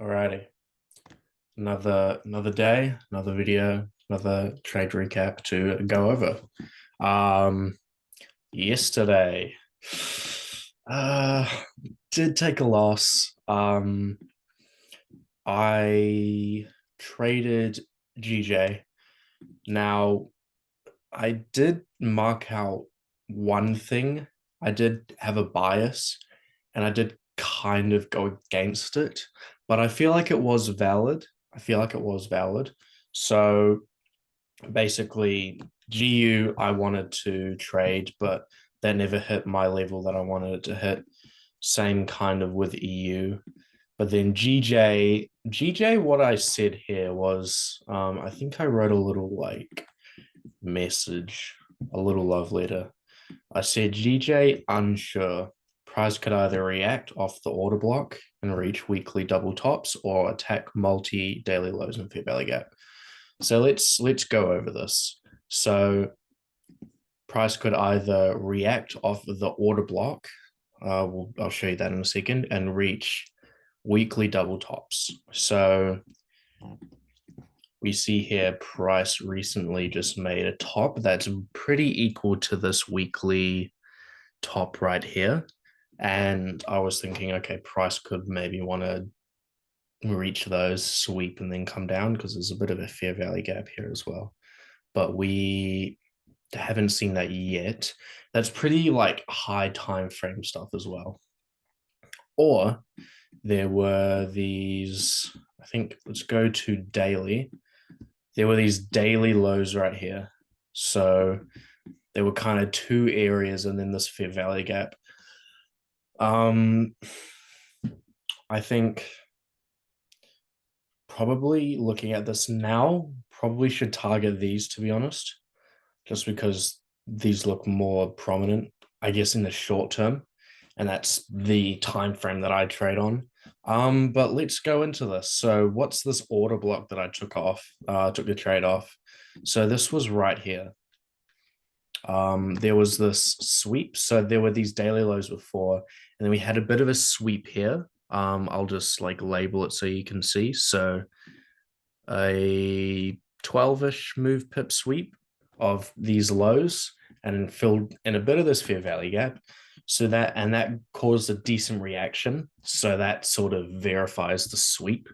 Alrighty. Another day, another video, another trade recap to go over. Um Yesterday uh did take a loss. I traded GJ. Now I did mark out one thing. I did have a bias and I did kind of go against it, but I feel like it was valid. I feel like it was valid. So basically, GU, I wanted to trade, but that never hit my level that I wanted it to hit. Same kind of with EU. But then GJ, what I said here was, I think I wrote a little like message, a little love letter. I said GJ unsure. Price could either react off the order block and reach weekly double tops or attack multi daily lows and fair value gap. So let's go over this. So price could either react off the order block, I'll show you that in a second, and reach weekly double tops. So we see here price recently just made a top that's pretty equal to this weekly top right here. And I was thinking, okay, price could maybe want to reach those, sweep, and then come down because there's a bit of a fair value gap here as well. But we haven't seen that yet. That's pretty like high time frame stuff as well. Or there were these, I think let's go to daily. There were these daily lows right here. So there were kind of two areas and then this fair value gap. Um, I think probably looking at this now, probably should target these to be honest, just because these look more prominent, I guess, in the short term, and that's the time frame that I trade on. But let's go into this. So, what's this order block that I took off? Took the trade off. So this was right here. There was this sweep. So there were these daily lows before, and then we had a bit of a sweep here. I'll just like label it so you can see. So a 12-ish move pip sweep of these lows and filled in a bit of this fair value gap. So that caused a decent reaction. So that sort of verifies the sweep.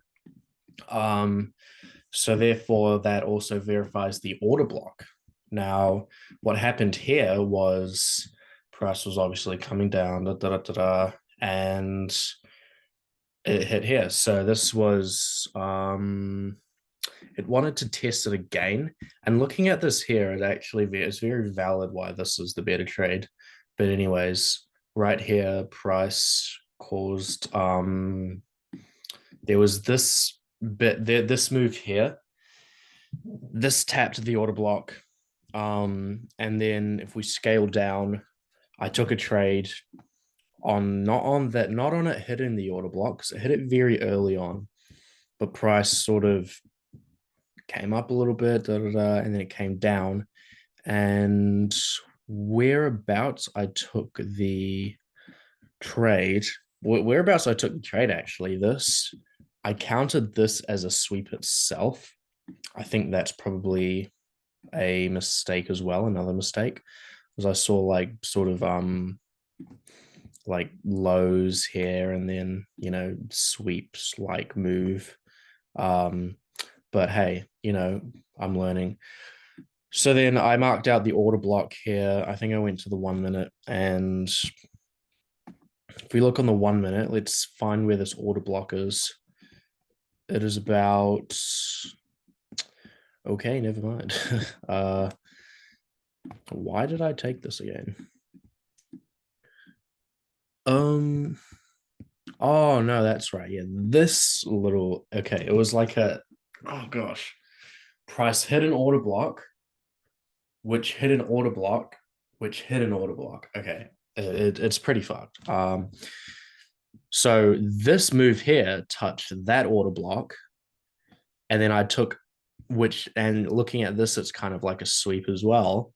So therefore that also verifies the order block. Now, what happened here was price was obviously coming down, and it hit here. So this was it wanted to test it again. And looking at this here, it actually is very valid why this is the better trade. But anyways, right here, price caused there was this bit there, this move here. This tapped the order block. And then if we scale down, I took a trade on not on it hitting the order block because it hit it very early on, but price sort of came up a little bit, and then it came down. And whereabouts I took the trade, whereabouts I took the trade actually, this, I counted this as a sweep itself. I think that's probably a mistake as well, another mistake, because I saw like sort of like lows here and then sweeps like move. But hey, I'm learning. So then I marked out the order block here. I think I went to the 1 minute, and if we look on the 1 minute, let's find where this order block is. It is about, okay, never mind. Why did I take this again? Oh no, that's right. Yeah, this little, okay, it was like a, oh gosh, price hit an order block, which hit an order block, which hit an order block. Okay, it's pretty fucked. So this move here touched that order block, and then I took, which, and looking at this, it's kind of like a sweep as well.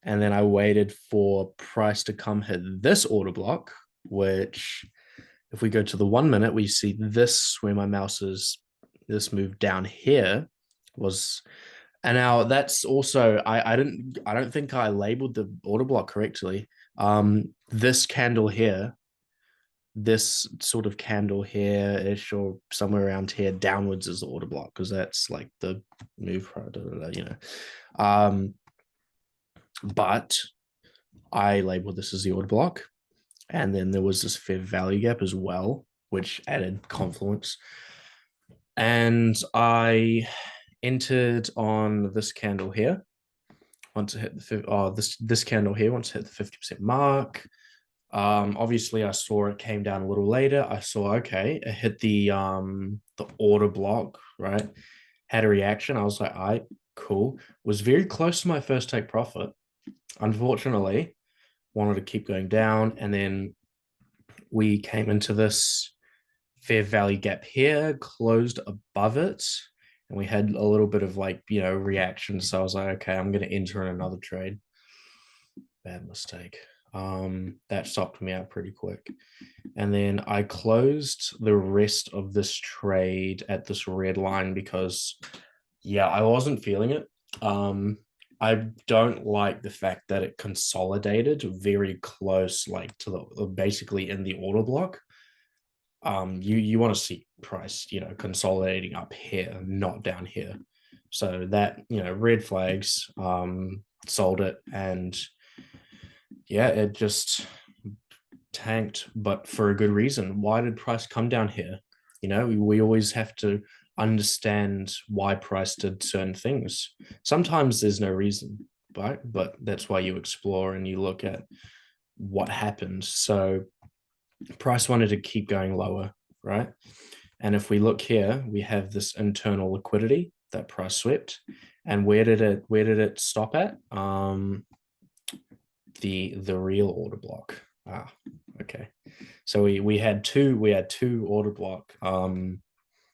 And then I waited for price to come hit this order block, which, If we go to the 1 minute, we see this where my mouse is, this move down here was, and now that's also, I don't think I labeled the order block correctly. This candle here, this sort of candle here ish or somewhere around here downwards is the order block because that's like the move, but I labeled this as the order block. And then there was this fair value gap as well, which added confluence. And I entered on this candle here. Once it hit this candle here, once it hit the 50% mark. Obviously I saw it came down a little later. I saw, okay, it hit the order block, right? Had a reaction. I was like, all right, cool. Was very close to my first take profit. Unfortunately, wanted to keep going down. And then we came into this fair value gap here, closed above it. And we had a little bit of like, reaction. So I was like, okay, I'm going to enter in another trade. Bad mistake. That stopped me out pretty quick. And then I closed the rest of this trade at this red line because, yeah, I wasn't feeling it. I don't like the fact that it consolidated very close, like to the basically in the order block. You want to see price, consolidating up here, not down here. So that, red flags, sold it, and yeah, it just tanked, but for a good reason. Why did price come down here? We always have to understand why price did certain things. Sometimes there's no reason, right? But that's why you explore and you look at what happened. So price wanted to keep going lower, right? And if we look here, we have this internal liquidity that price swept. And where did it stop at? The real order block. Okay. So we had two order block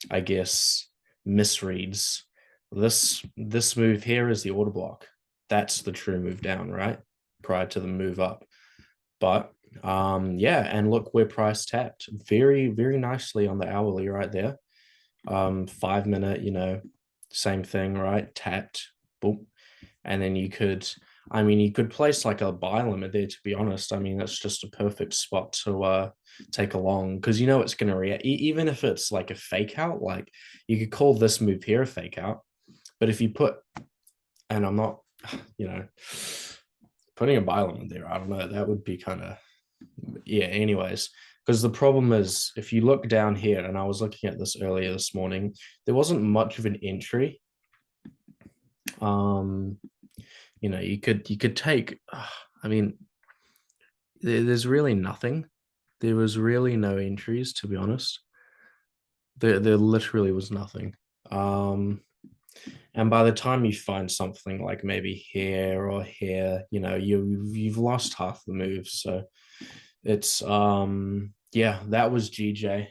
I guess misreads. This move here is the order block. That's the true move down, right? Prior to the move up. But yeah, and look where price tapped very, very nicely on the hourly right there. 5 minute, same thing, right? Tapped, boom. And then you could place like a buy limit there, to be honest. I mean, that's just a perfect spot to take along because it's going to react. Even if it's like a fake out, like you could call this move here a fake out. But if you put, and I'm not, putting a buy limit there, I don't know, that would be kind of, yeah, anyways. Because the problem is, if you look down here, and I was looking at this earlier this morning, there wasn't much of an entry. You could take, I mean, there's really nothing. There was really no entries, to be honest. There literally was nothing. And by the time you find something like maybe here or here, you've lost half the moves. So it's yeah, that was GJ,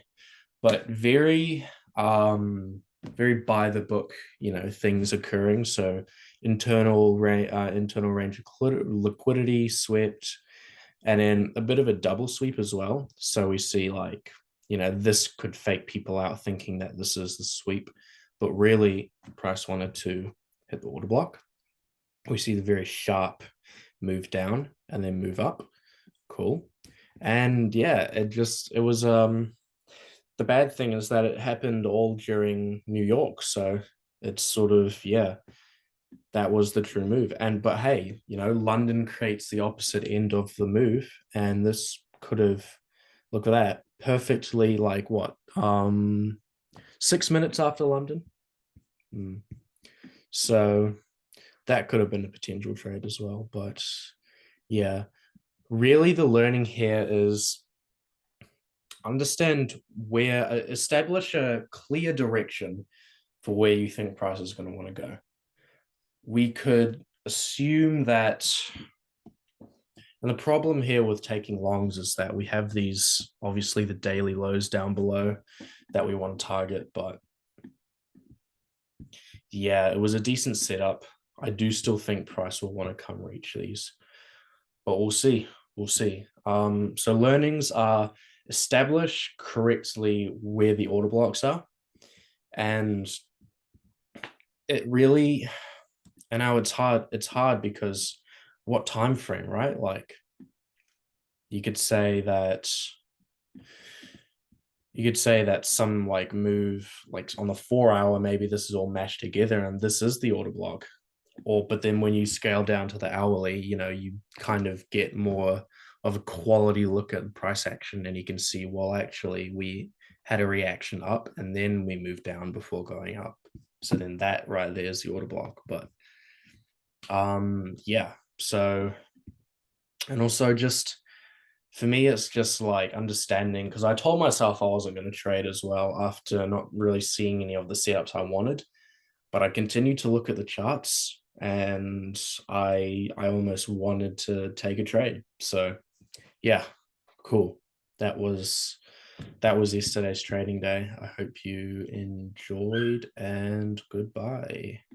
but very very by the book, things occurring. So internal range of liquidity swept, and then a bit of a double sweep as well. So we see like, this could fake people out thinking that this is the sweep, but really price wanted to hit the order block. We see the very sharp move down and then move up. Cool. And yeah, it was the bad thing is that it happened all during New York. So it's sort of, yeah, that was the true move. But hey, London creates the opposite end of the move. And this could have, look at that, perfectly like what? 6 minutes after London. So that could have been a potential trade as well. But yeah, really the learning here is establish a clear direction for where you think price is going to want to go. We could assume that, and the problem here with taking longs is that we have these, obviously the daily lows down below that we want to target, but yeah, it was a decent setup. I do still think price will want to come reach these, but we'll see. So learnings are establish correctly where the order blocks are, and it really, and now it's hard because what time frame, right? Like you could say that some like move like on the 4 hour, maybe this is all mashed together and this is the order block. Or but then when you scale down to the hourly, you kind of get more of a quality look at the price action, and you can see, well, actually we had a reaction up and then we moved down before going up. So then that right there is the order block. But yeah, so, and also just for me it's just like understanding, because I told myself I wasn't going to trade as well after not really seeing any of the setups I wanted, but I continued to look at the charts and I almost wanted to take a trade. So yeah, cool. That was yesterday's trading day. I hope you enjoyed, and goodbye.